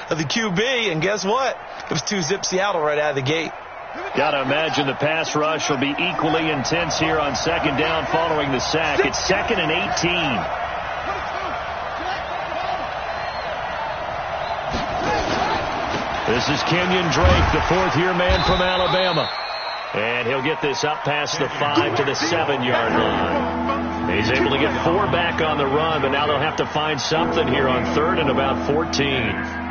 of the QB, and guess what? It was 2-zip Seattle right out of the gate. Got to imagine the pass rush will be equally intense here on second down following the sack. It's 2nd and 18. This is Kenyon Drake, the fourth-year man from Alabama. And he'll get this up past the 5 to the 7-yard line. He's able to get 4 back on the run, but now they'll have to find something here on 3rd and about 14.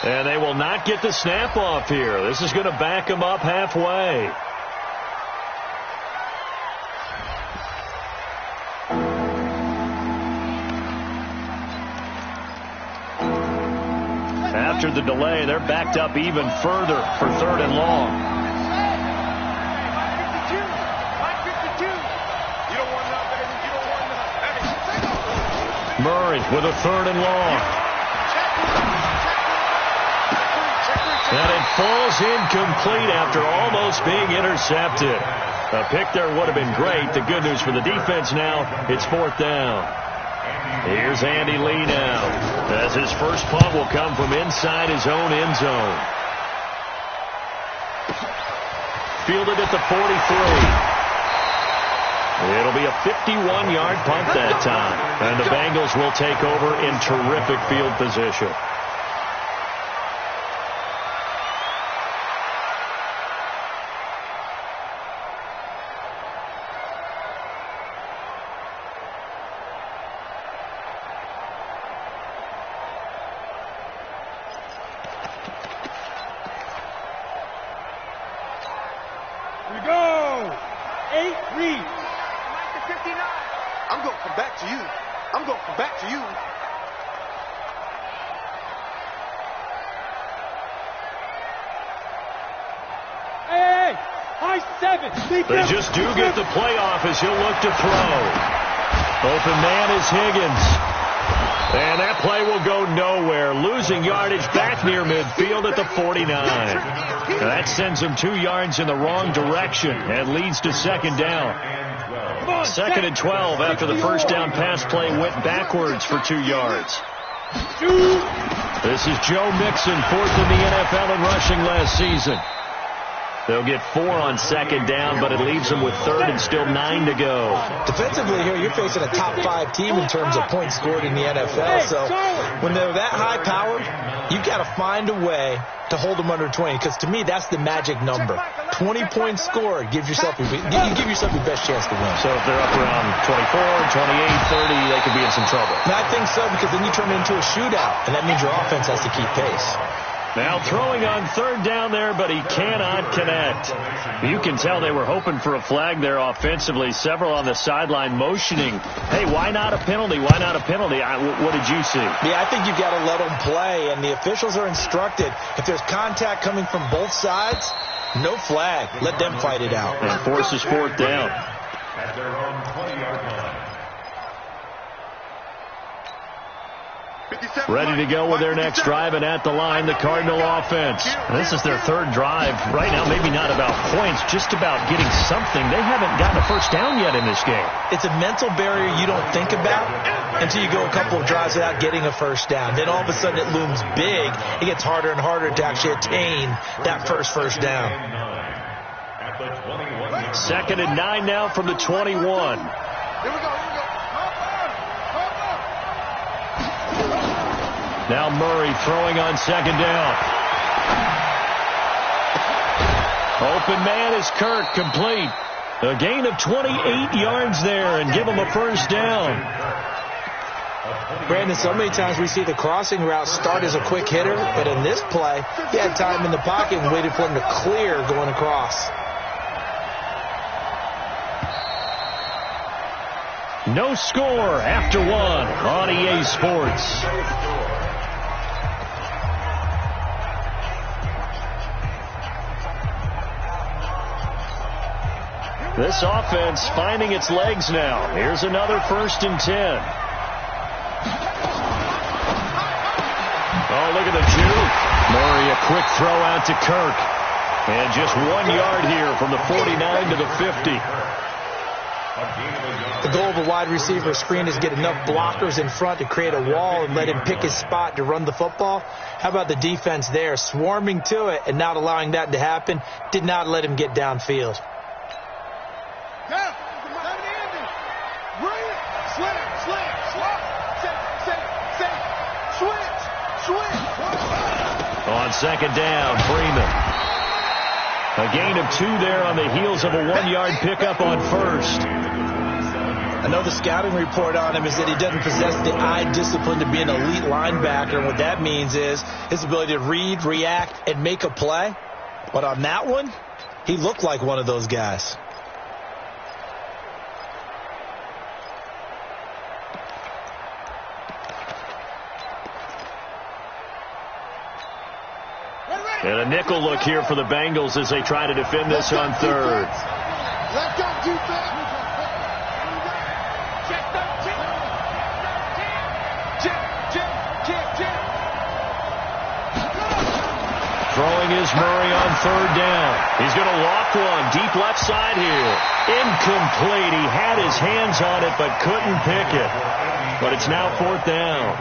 And they will not get the snap off here. This is going to back them up halfway. After the delay, they're backed up even further for 3rd and long. Murray with a 3rd and long. And it falls incomplete after almost being intercepted. A pick there would have been great. The good news for the defense now, it's 4th down. Here's Andy Lee now, as his first punt will come from inside his own end zone. Fielded at the 43. It'll be a 51-yard punt that time. And the Bengals will take over in terrific field position. They just do get the playoff as he'll look to throw. Open man is Higgins. And that play will go nowhere. Losing yardage back near midfield at the 49. That sends him 2 yards in the wrong direction and leads to 2nd down. 2nd and 12 after the first down pass play went backwards for 2 yards. This is Joe Mixon, 4th in the NFL in rushing last season. They'll get 4 on 2nd down, but it leaves them with 3rd and still 9 to go. Defensively here, you're facing a top 5 team in terms of points scored in the NFL. So when they're that high-powered, you've got to find a way to hold them under 20, because to me, that's the magic number. 20 points scored, you give yourself your best chance to win. So if they're up around 24, 28, 30, they could be in some trouble. And I think so, because then you turn it into a shootout, and that means your offense has to keep pace. Now throwing on 3rd down there, but he cannot connect. You can tell they were hoping for a flag there offensively. Several on the sideline motioning, hey, why not a penalty? Why not a penalty? What did you see? Yeah, I think you've got to let them play, and the officials are instructed, if there's contact coming from both sides, no flag. Let them fight it out. And forces 4th down. At their own 20-yard line. Ready to go with their next drive, and at the line, the Cardinal offense. And this is their 3rd drive. Right now, maybe not about points, just about getting something. They haven't gotten a first down yet in this game. It's a mental barrier you don't think about until you go a couple of drives without getting a first down. Then all of a sudden it looms big. It gets harder and harder to actually attain that first down. 2nd and 9 now from the 21. Here we go. Now Murray throwing on 2nd down. Open man is Kirk, complete. A gain of 28 yards there and give him a first down. Brandon, so many times we see the crossing route start as a quick hitter, but in this play, he had time in the pocket and waited for him to clear going across. No score after one on EA Sports. This offense finding its legs now. Here's another 1st and 10. Oh, look at the juke. Murray, a quick throw out to Kirk. And just 1 yard here from the 49 to the 50. The goal of a wide receiver screen is get enough blockers in front to create a wall and let him pick his spot to run the football. How about the defense there, swarming to it and not allowing that to happen? Did not let him get downfield. On 2nd down, Freeman. A gain of 2 there on the heels of a 1-yard pickup on 1st. I know the scouting report on him is that he doesn't possess the eye discipline to be an elite linebacker. And what that means is his ability to read, react, and make a play. But on that one, he looked like one of those guys. And a nickel look here for the Bengals as they try to defend this on 3rd. Let's go defense. Throwing is Murray on 3rd down. He's going to lock one deep left side here. Incomplete. He had his hands on it but couldn't pick it. But it's now 4th down.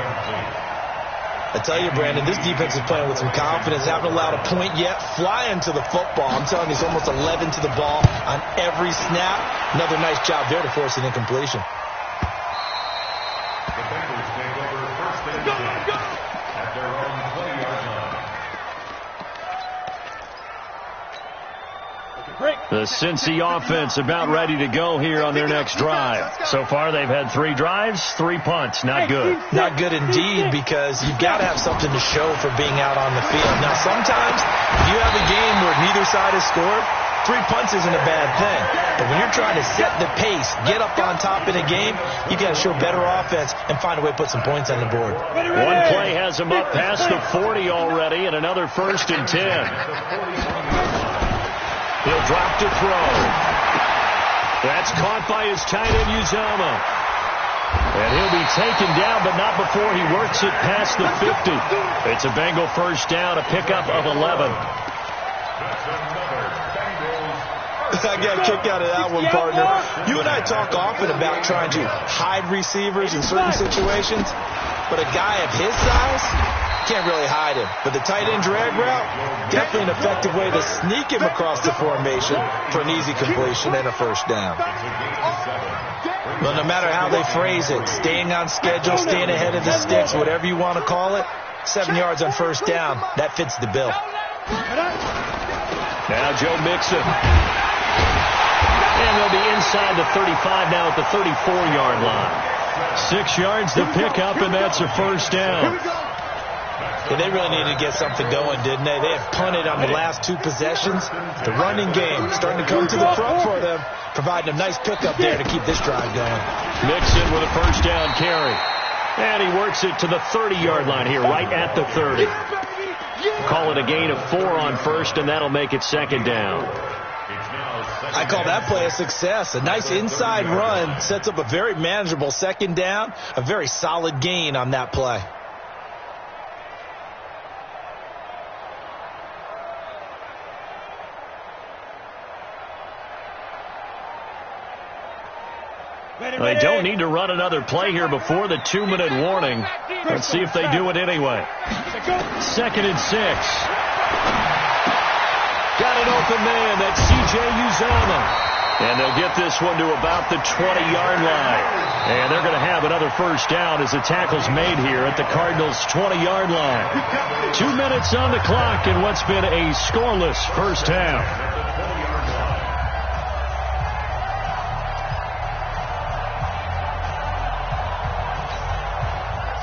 I tell you, Brandon, this defense is playing with some confidence. Haven't allowed a point yet. Flying to the football. I'm telling you, it's almost 11 to the ball on every snap. Another nice job there to force an incompletion. The Bengals take over 1st and 10 at their own 20-yard line. The Cincy offense about ready to go here on their next drive. So far, they've had 3 drives, 3 punts. Not good. Not good indeed, because you've got to have something to show for being out on the field. Now, sometimes if you have a game where neither side has scored, 3 punts isn't a bad thing. But when you're trying to set the pace, get up on top in a game, you got to show better offense and find a way to put some points on the board. One play has him up past the 40 already, and another 1st and 10. He'll drop to throw. That's caught by his tight end, Uzama. And he'll be taken down, but not before he works it past the 50. It's a Bengal 1st down, a pickup of 11. I got a kick out of that one, partner. You and I talk often about trying to hide receivers in certain situations, but a guy of his size can't really hide him. But the tight end drag route, definitely an effective way to sneak him across the formation for an easy completion and a 1st down. But no matter how they phrase it, staying on schedule, staying ahead of the sticks, whatever you want to call it, 7 yards on 1st down, that fits the bill. Now Joe Mixon. And they'll be inside the 35 now at the 34-yard line. 6 yards to pick up, and that's a 1st down. Yeah, they really needed to get something going, didn't they? They have punted on the last 2 possessions. The running game starting to come to the front for them, providing a nice pickup there to keep this drive going. Mixon with a 1st down carry. And he works it to the 30-yard line here, right at the 30. Call it a gain of 4 on 1st, and that'll make it 2nd down. I call that play a success. A nice inside run sets up a very manageable 2nd down, a very solid gain on that play. They don't need to run another play here before the 2-minute warning. Let's see if they do it anyway. 2nd and 6. Got an open man. That's C.J. Uzama. And they'll get this one to about the 20-yard line. And they're going to have another 1st down as the tackle's made here at the Cardinals' 20-yard line. 2 minutes on the clock in what's been a scoreless 1st half.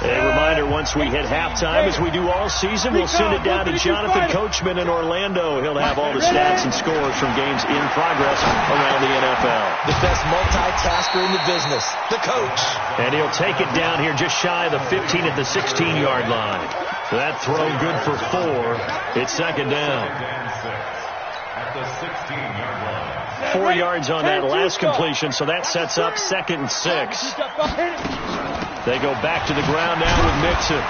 A reminder here once we hit halftime, as we do all season. We'll send it down to Jonathan Coachman in Orlando. He'll have all the stats and scores from games in progress around the NFL. The best multitasker in the business, the coach. And he'll take it down here just shy of the 15 at the 16-yard line. So that throw good for 4. It's second down. At the 16-yard line. 4 yards on that last completion, so that sets up 2nd and 6. They go back to the ground now with Mixon.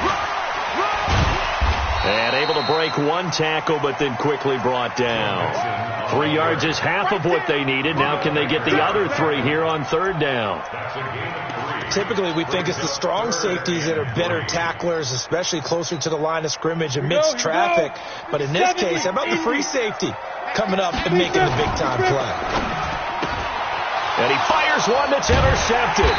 And able to break 1 tackle, but then quickly brought down. 3 yards is half of what they needed. Now can they get the other 3 here on 3rd down? Typically, we think it's the strong safeties that are better tacklers, especially closer to the line of scrimmage amidst traffic. But in this case, how about the free safety coming up and making the big-time play? And he fires one that's intercepted.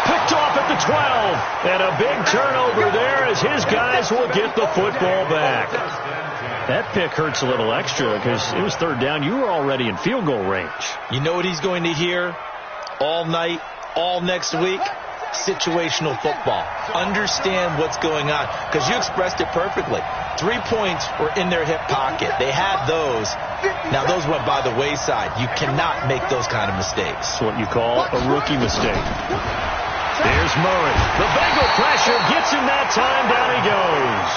Picked off at the 12. And a big turnover there as his guys will get the football back. That pick hurts a little extra because it was 3rd down. You were already in field goal range. You know what he's going to hear all night, all next week? Situational football. Understand what's going on, because you expressed it perfectly. 3 points were in their hip pocket. They had those. Now those went by the wayside. You cannot make those kind of mistakes. It's what you call a rookie mistake. Here's Murray. The Bengal pressure gets him that time. Down he goes.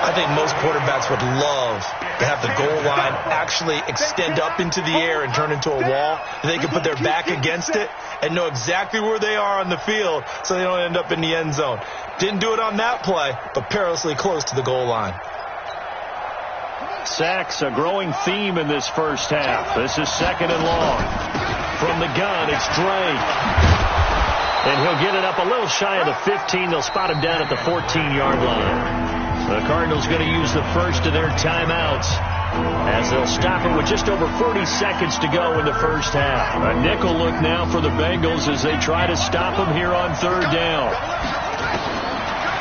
I think most quarterbacks would love to have the goal line actually extend up into the air and turn into a wall. They can put their back against it and know exactly where they are on the field so they don't end up in the end zone. Didn't do it on that play, but perilously close to the goal line. Sacks, a growing theme in this first half. This is 2nd and long. From the gun, it's Drake. And he'll get it up a little shy of the 15. They'll spot him down at the 14-yard line. The Cardinals going to use the first of their timeouts as they'll stop it with just over 40 seconds to go in the first half. A nickel look now for the Bengals as they try to stop him here on 3rd down.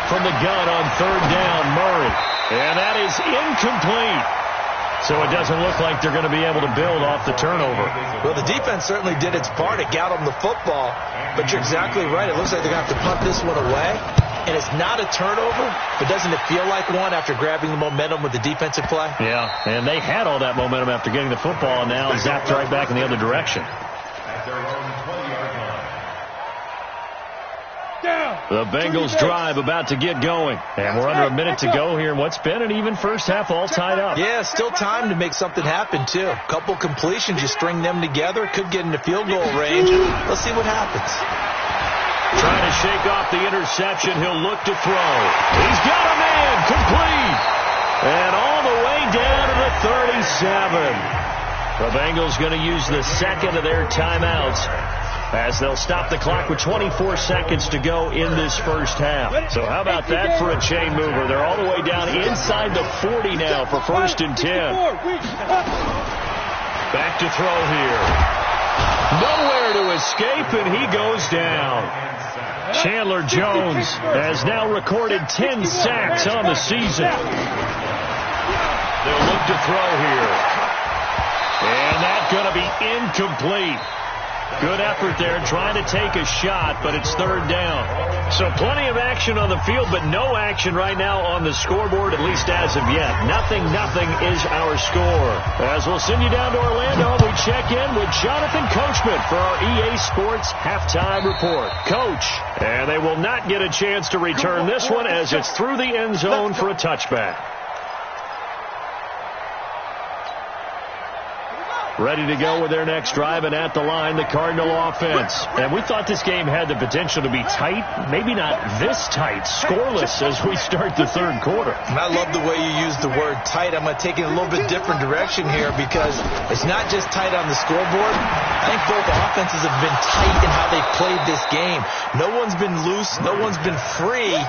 From the gun on 3rd down, Murray. And that is incomplete. So it doesn't look like they're going to be able to build off the turnover. Well, the defense certainly did its part. It got them the football. But you're exactly right. It looks like they're going to have to punt this one away. And it's not a turnover, but doesn't it feel like one after grabbing the momentum with the defensive play? Yeah, and they had all that momentum after getting the football, and now zapped right back in the other direction. At their own 20-yard line. The Bengals drive about to get going. And we're under a minute to go here in what's been an even first half, all tied up. Yeah, still time to make something happen, too. A couple completions, you string them together, could get into field goal range. Let's see what happens. Trying to shake off the interception. He'll look to throw. He's got a man. Complete. And all the way down to the 37. The Bengals going to use the 2nd of their timeouts as they'll stop the clock with 24 seconds to go in this first half. So how about that for a chain mover? They're all the way down inside the 40 now for 1st and 10. Back to throw here. Nowhere to escape, and he goes down. Chandler Jones has now recorded 10 sacks on the season. They'll look to throw here. And that's going to be incomplete. Good effort there trying to take a shot, but it's 3rd down. So plenty of action on the field, but no action right now on the scoreboard, at least as of yet. Nothing is our score. As we'll send you down to Orlando, we check in with Jonathan Coachman for our EA Sports Halftime Report. Coach, and they will not get a chance to return this one as it's through the end zone for a touchback. Ready to go with their next drive, and at the line, the Cardinal offense. And we thought this game had the potential to be tight, maybe not this tight, scoreless as we start the 3rd quarter. And I love the way you use the word tight. I'm going to take it a little bit different direction here because it's not just tight on the scoreboard. I think both offenses have been tight in how they've played this game. No one's been loose. No one's been free.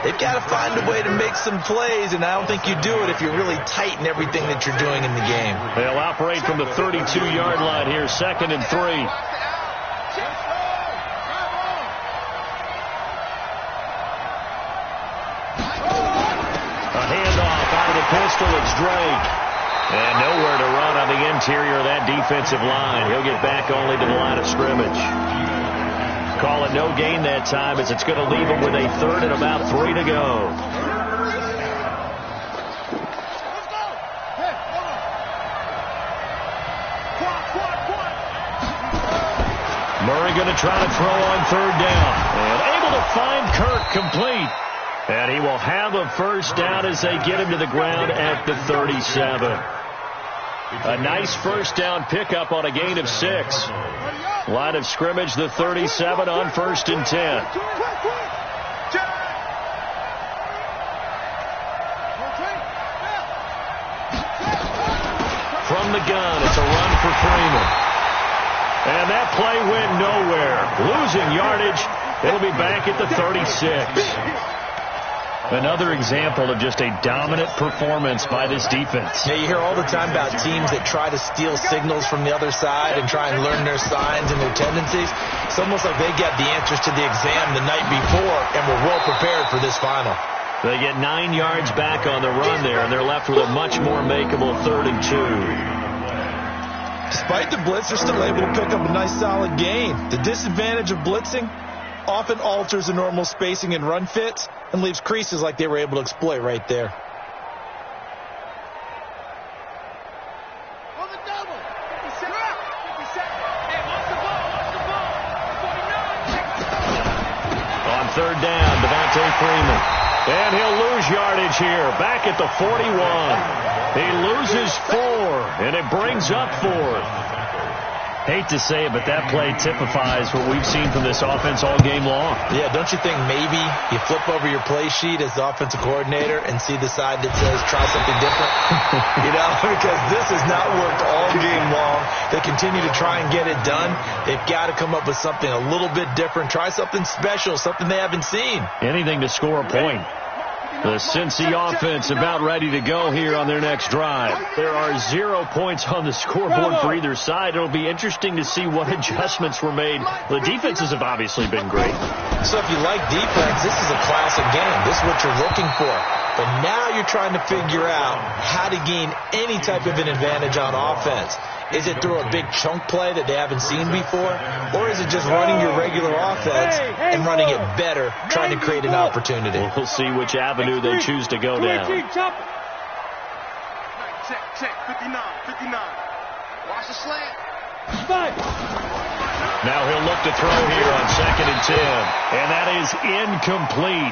They've got to find a way to make some plays, and I don't think you do it if you're really tight in everything that you're doing in the game. They'll operate from the 32-yard line here, 2nd and 3. A handoff out of the pistol. It's Drake. And nowhere to run on the interior of that defensive line. He'll get back only to the line of scrimmage. call it no gain that time as it's going to leave them with a third and about 3 to go. Murray going to try to throw on third down. And able to find Kirk complete. And he will have a first down as they get him to the ground at the 37. A nice first down pickup on a gain of 6. Line of scrimmage, the 37 on 1st and 10. From the gun, it's a run for Freeman. And that play went nowhere. Losing yardage. It'll be back at the 36. Another example of just a dominant performance by this defense. Yeah, you hear all the time about teams that try to steal signals from the other side and try and learn their signs and their tendencies. It's almost like they got the answers to the exam the night before and were well prepared for this final. They get 9 yards back on the run there, and they're left with a much more makeable 3rd and 2. Despite the blitz, they're still able to pick up a nice solid gain. The disadvantage of blitzing often alters the normal spacing and run fits and leaves creases like they were able to exploit right there. On 3rd down, Devontae Freeman. And he'll lose yardage here, back at the 41. He loses 4, and it brings up 4th. Hate to say it, but that play typifies what we've seen from this offense all game long. Yeah, don't you think maybe you flip over your play sheet as the offensive coordinator and see the side that says try something different? Because this has not worked all game long. They continue to try and get it done. They've got to come up with something a little bit different. Try something special, something they haven't seen. Anything to score a point. The Cincy offense about ready to go here on their next drive. There are 0 points on the scoreboard for either side. It'll be interesting to see what adjustments were made. The defenses have obviously been great. So if you like defense, this is a classic game. This is what you're looking for. But now you're trying to figure out how to gain any type of an advantage on offense. Is it through a big chunk play that they haven't seen before? Or is it just running your regular offense and running it better, trying to create an opportunity? We'll see which avenue they choose to go down. Check, 59. Watch the slant. Now he'll look to throw here on 2nd and 10. And that is incomplete.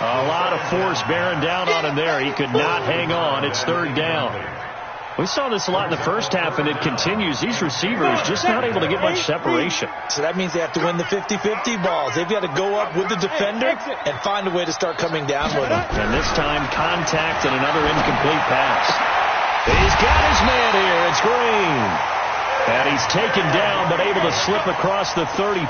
A lot of force bearing down on him there. He could not hang on. It's 3rd down. We saw this a lot in the first half, and it continues. These receivers just not able to get much separation. So that means they have to win the 50-50 balls. They've got to go up with the defender and find a way to start coming down with them. And this time, contact and another incomplete pass. He's got his man here. It's Green. And he's taken down, but able to slip across the 35.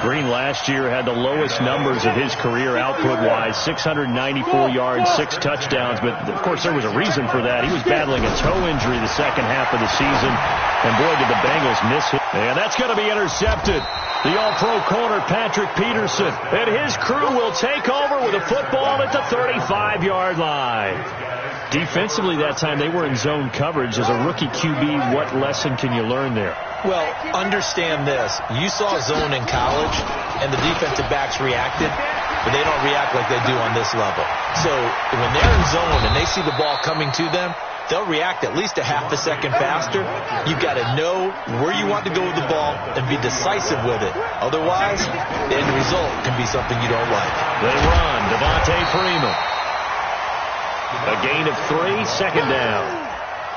Green last year had the lowest numbers of his career output-wise, 694 yards, 6 touchdowns. But, of course, there was a reason for that. He was battling a toe injury the second half of the season. And, boy, did the Bengals miss him. And that's going to be intercepted. The all-pro corner, Patrick Peterson. And his crew will take over with a football at the 35-yard line. Defensively that time, they were in zone coverage. As a rookie QB, what lesson can you learn there? Well, understand this. You saw zone in college, and the defensive backs reacted, but they don't react like they do on this level. So when they're in zone and they see the ball coming to them, they'll react at least a half a second faster. You've got to know where you want to go with the ball and be decisive with it. Otherwise, the end result can be something you don't like. They run. Devontae Freeman. A gain of 3, 2nd down.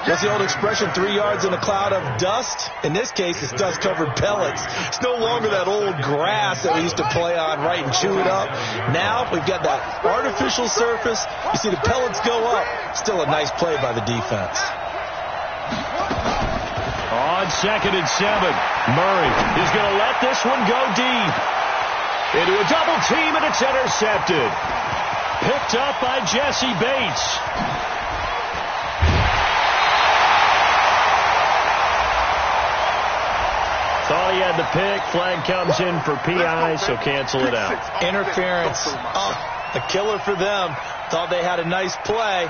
That's the old expression, 3 yards in a cloud of dust. In this case, it's dust-covered pellets. It's no longer that old grass that we used to play on, right, and chew it up. Now we've got that artificial surface. You see the pellets go up. Still a nice play by the defense. On 2nd and 7, Murray is going to let this one go deep. Into a double team, and it's intercepted. Picked up by Jesse Bates. Thought he had the pick. Flag comes in for PI, so cancel it out. Interference. A killer for them. Thought they had a nice play.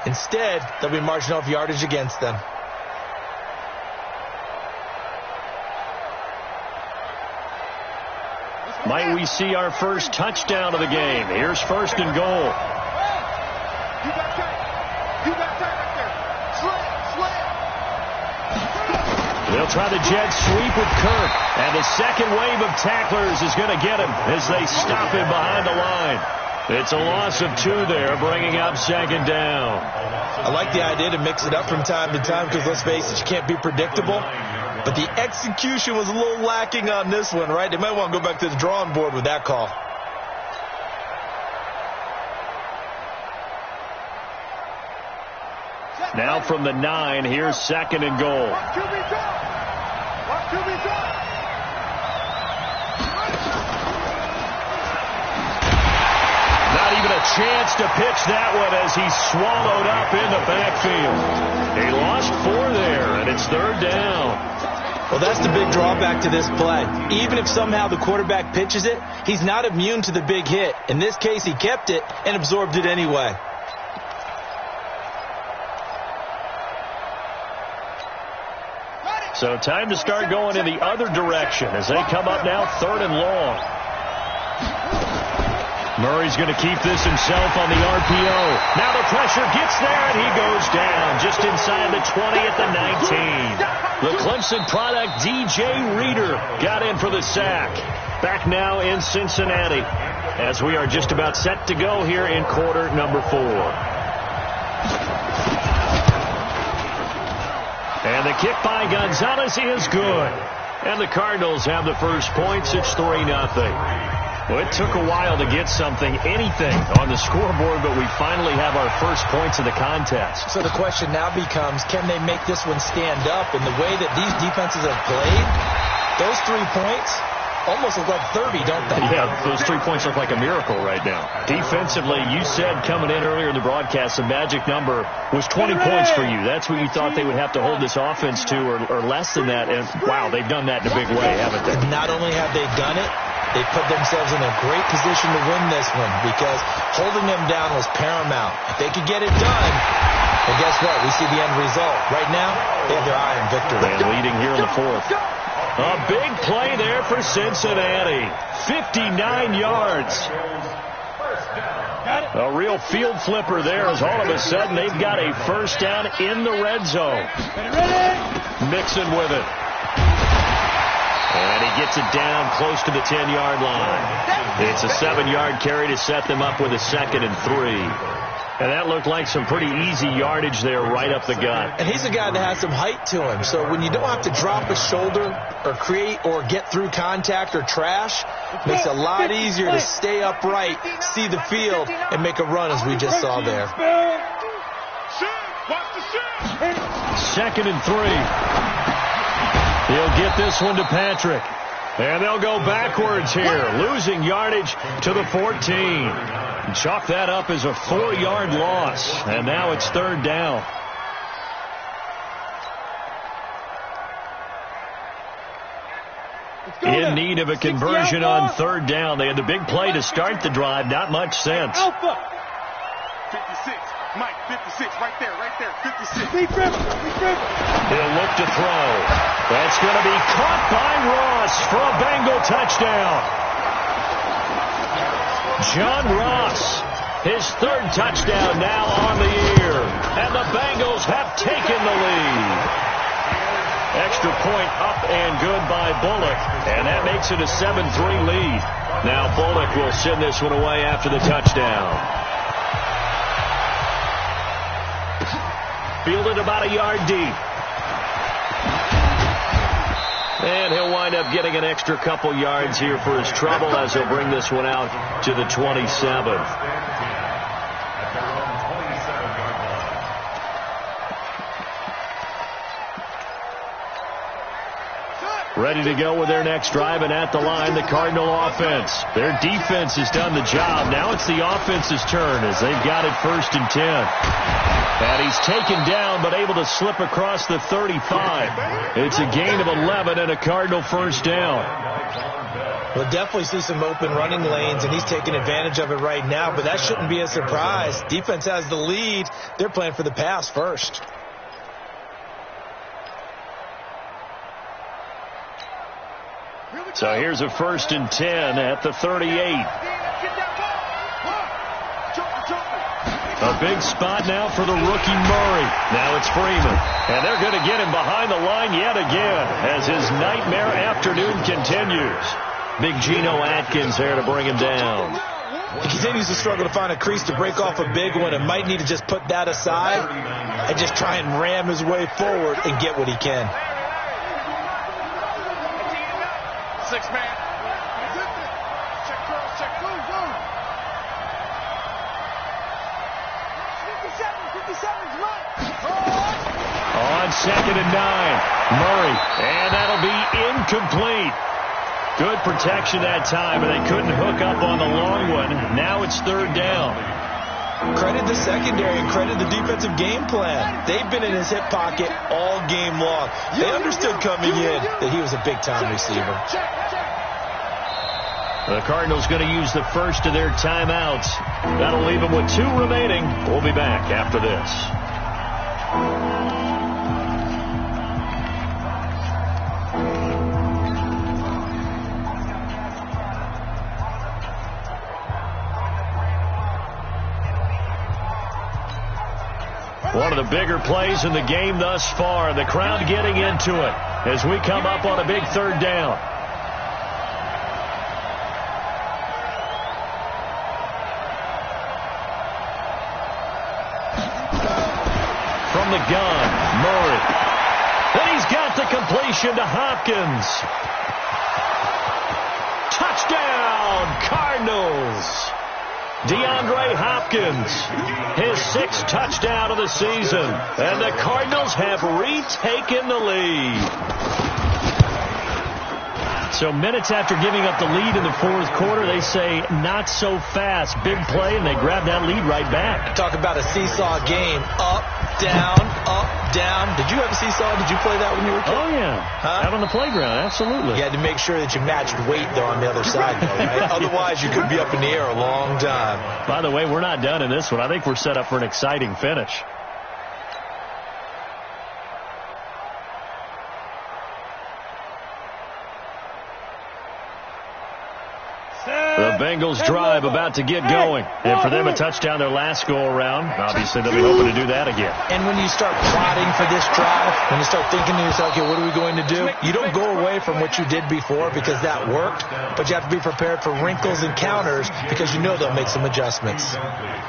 Instead, they'll be marching off yardage against them. Might we see our first touchdown of the game? Here's first and goal. You got tight right there. Slam. They'll try the jet sweep with Kirk. And the second wave of tacklers is going to get him as they stop him behind the line. It's a loss of 2 there, bringing up second down. I like the idea to mix it up from time to time because, let's face it, you can't be predictable. But the execution was a little lacking on this one, right? They might want to go back to the drawing board with that call. Now from the 9, here's second and goal. Watch QB drop. Not even a chance to pitch that one as he's swallowed up in the backfield. He lost 4 there, and it's third down. Well, that's the big drawback to this play. Even if somehow the quarterback pitches it, he's not immune to the big hit. In this case, he kept it and absorbed it anyway. So time to start going in the other direction as they come up now third and long. Murray's going to keep this himself on the RPO. Now the pressure gets there, and he goes down just inside the 20 at the 19. The Clemson product, DJ Reader, got in for the sack. Back now in Cincinnati as we are just about set to go here in quarter number 4. And the kick by Gonzalez is good. And the Cardinals have the first points. It's 3-0. Well, it took a while to get anything on the scoreboard, but we finally have our first points of the contest. So the question now becomes, can they make this one stand up? And the way that these defenses have played, those 3 points almost look like 30, don't they? Yeah, those 3 points look like a miracle right now. Defensively, you said coming in earlier in the broadcast, the magic number was 20 points for you. That's what you thought they would have to hold this offense to, or less than that. And, wow, they've done that in a big way, haven't they? Not only have they done it, they put themselves in a great position to win this one because holding them down was paramount. If they could get it done, well, guess what? We see the end result. Right now, they have their eye on victory. And leading here in the 4th. A big play there for Cincinnati. 59 yards. A real field flipper there as all of a sudden they've got a first down in the red zone. Mixon with it. And he gets it down close to the 10-yard line. It's a 7-yard carry to set them up with a 2nd and 3. And that looked like some pretty easy yardage there right up the gut. And he's a guy that has some height to him. So when you don't have to drop a shoulder or create or get through contact or trash, it makes it a lot easier to stay upright, see the field, and make a run as we just saw there. 2nd and 3. He'll get this one to Patrick. And they'll go backwards here, losing yardage to the 14. Chalk that up as a 4-yard loss. And now it's third down. In need of a conversion on third down. They had the big play to start the drive. Not much sense. 56. Mike, 56. Right there. 56. He'll look to throw. That's going to be caught by Ross for a Bengal touchdown. John Ross, his 3rd touchdown now on the year. And the Bengals have taken the lead. Extra point up and good by Bullock. And that makes it a 7-3 lead. Now Bullock will send this one away after the touchdown. Fielded about a yard deep. And he'll wind up getting an extra couple yards here for his trouble as he'll bring this one out to the 27th. Ready to go with their next drive, and at the line, the Cardinal offense. Their defense has done the job. Now it's the offense's turn as they've got it 1st and 10. And he's taken down but able to slip across the 35. It's a gain of 11 and a Cardinal first down. We'll definitely see some open running lanes, and he's taking advantage of it right now, but that shouldn't be a surprise. Defense has the lead. They're playing for the pass first. So here's a 1st and 10 at the 38. A big spot now for the rookie Murray. Now it's Freeman. And they're going to get him behind the line yet again as his nightmare afternoon continues. Big Geno Atkins there to bring him down. He continues to struggle to find a crease to break off a big one and might need to just put that aside and just try and ram his way forward and get what he can. 6-man. Check curls, check move. 57's right. On 2nd and 9, Murray, and that'll be incomplete. Good protection that time, and they couldn't hook up on the long one. Now it's 3rd down. Credit the secondary and credit the defensive game plan. They've been in his hip pocket all game long. They understood coming in that he was a big-time receiver. The Cardinals going to use the first of their timeouts. That'll leave them with 2 remaining. We'll be back after this. One of the bigger plays in the game thus far. The crowd getting into it as we come up on a big 3rd down. From the gun, Murray. Then he's got the completion to Hopkins. Touchdown, Cardinals. DeAndre Hopkins, his 6th touchdown of the season, and the Cardinals have retaken the lead. So minutes after giving up the lead in the 4th quarter, they say not so fast. Big play, and they grab that lead right back. Talk about a seesaw game. Up, down, up, down. Did you have a seesaw? Did you play that when you were a kid? Oh, yeah. Huh? Out on the playground, absolutely. You had to make sure that you matched weight, though, on the other side, though, right? Otherwise, you could be up in the air a long time. By the way, we're not done in this one. I think we're set up for an exciting finish. The Bengals drive about to get going. And for them, a touchdown their last go-around. Obviously, they'll be hoping to do that again. And when you start plotting for this drive, when you start thinking to yourself, okay, what are we going to do? You don't go away from what you did before because that worked, but you have to be prepared for wrinkles and counters because you know they'll make some adjustments.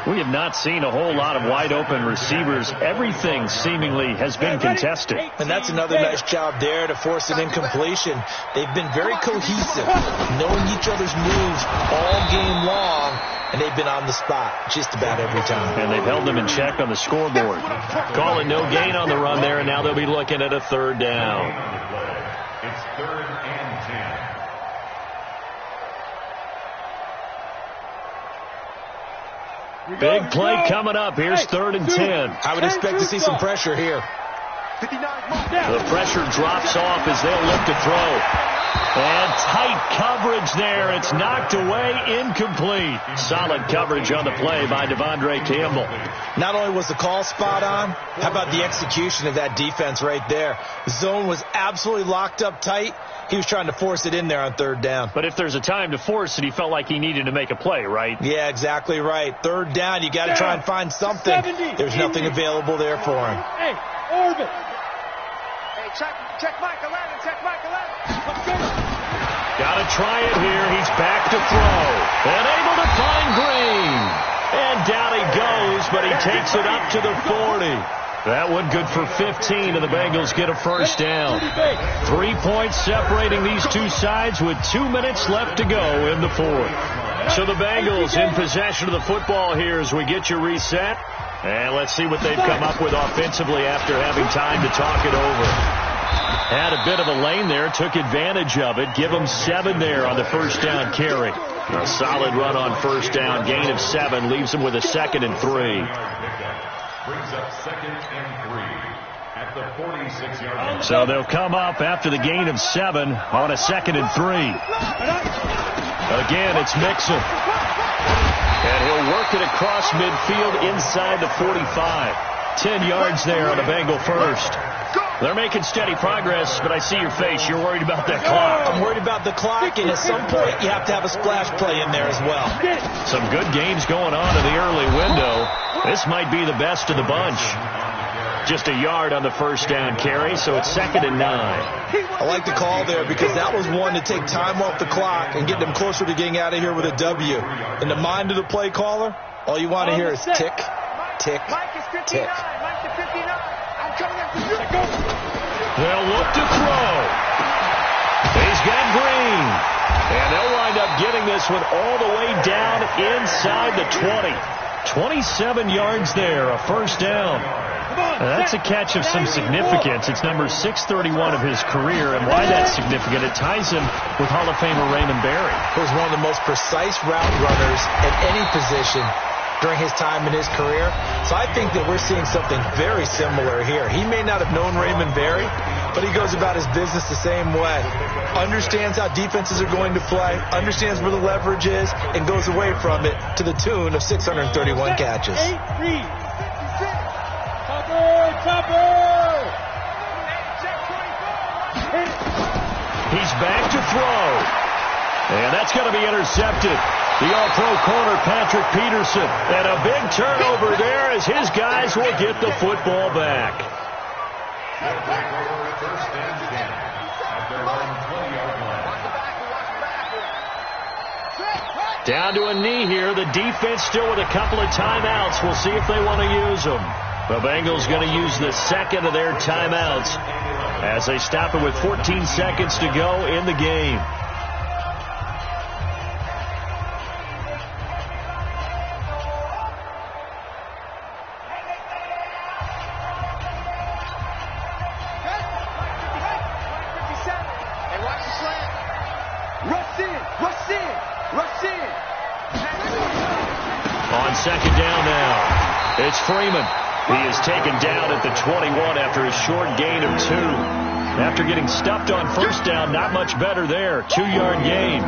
We have not seen a whole lot of wide-open receivers. Everything seemingly has been contested. And that's another nice job there to force an incompletion. They've been very cohesive, knowing each other's moves all game long, and they've been on the spot just about every time. And they've held them in check on the scoreboard. Calling no gain on the run there, and now they'll be looking at a 3rd down. It's 3rd and 10. Big play coming up. Here's 3rd and 10. I would expect to see some pressure here. The pressure drops off as they'll look to throw. And tight coverage there. It's knocked away, incomplete. Solid coverage on the play by Devondre Campbell. Not only was the call spot on, how about the execution of that defense right there? The zone was absolutely locked up tight. He was trying to force it in there on 3rd down. But if there's a time to force it, he felt like he needed to make a play, right? Yeah, exactly right. 3rd down, you got to try and find something. There's nothing available there for him. Hey, Orbit. Hey, check Michael Allen, check Michael Allen. Got to try it here. He's back to throw. And able to find Green. And down he goes, but he takes it up to the 40. That one good for 15, and the Bengals get a 1st down. 3 points separating these two sides with 2 minutes left to go in the 4th. So the Bengals in possession of the football here as we get you reset. And let's see what they've come up with offensively after having time to talk it over. Had a bit of a lane there, took advantage of it. Give them 7 there on the 1st down carry. A solid run on 1st down. Gain of 7 leaves them with a 2nd and 3. Brings up 2nd and 3 at the 46-yard line. So they'll come up after the gain of 7 on a 2nd and 3. Again, it's Mixon. And he'll work it across midfield inside the 45. 10 yards there on the Bengal 1st. They're making steady progress, but I see your face. You're worried about that clock. I'm worried about the clock, and at some point, you have to have a splash play in there as well. Some good games going on in the early window. This might be the best of the bunch. Just a yard on the first down carry, so it's 2nd and 9. I like the call there because that was one to take time off the clock and get them closer to getting out of here with a W. In the mind of the play caller, all you want to hear is tick, tick, tick. They'll look to throw. He's got Green. And they'll wind up getting this one all the way down inside the 20. 27 yards there, a first down. That's a catch of some significance. It's number 631 of his career, and why that's significant, it ties him with Hall of Famer Raymond Berry. He was one of the most precise route runners at any position during his time in his career. So I think that we're seeing something very similar here. He may not have known Raymond Berry, but he goes about his business the same way. Understands how defenses are going to play, understands where the leverage is, and goes away from it to the tune of 631 catches. He's back to throw. And that's going to be intercepted. The all-pro corner, Patrick Peterson. And a big turnover there as his guys will get the football back. Down to a knee here. The defense still with a couple of timeouts. We'll see if they want to use them. The Bengals going to use the second of their timeouts as they stop it with 14 seconds to go in the game. On second down now, it's Freeman. He is taken down at the 21 after a short gain of 2. After getting stuffed on first down, not much better there. 2-yard gain.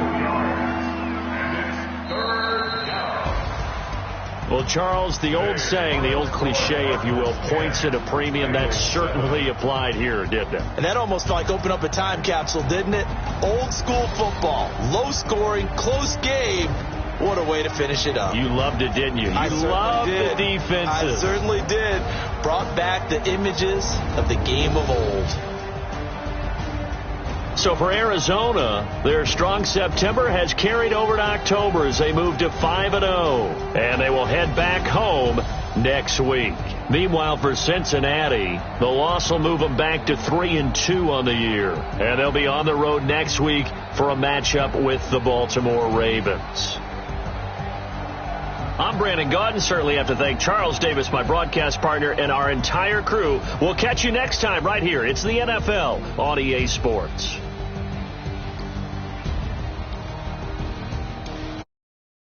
Well, Charles, the old saying, the old cliche, if you will, points at a premium. That certainly applied here, didn't it? And that almost like opened up a time capsule, didn't it? Old school football, low scoring, close game. What a way to finish it up. You loved it, didn't you? You loved the defenses. I certainly did. Brought back the images of the game of old. So for Arizona, their strong September has carried over to October as they move to 5-0. And they will head back home next week. Meanwhile, for Cincinnati, the loss will move them back to 3-2 on the year. And they'll be on the road next week for a matchup with the Baltimore Ravens. I'm Brandon Gaudin. Certainly have to thank Charles Davis, my broadcast partner, and our entire crew. We'll catch you next time right here. It's the NFL on EA Sports.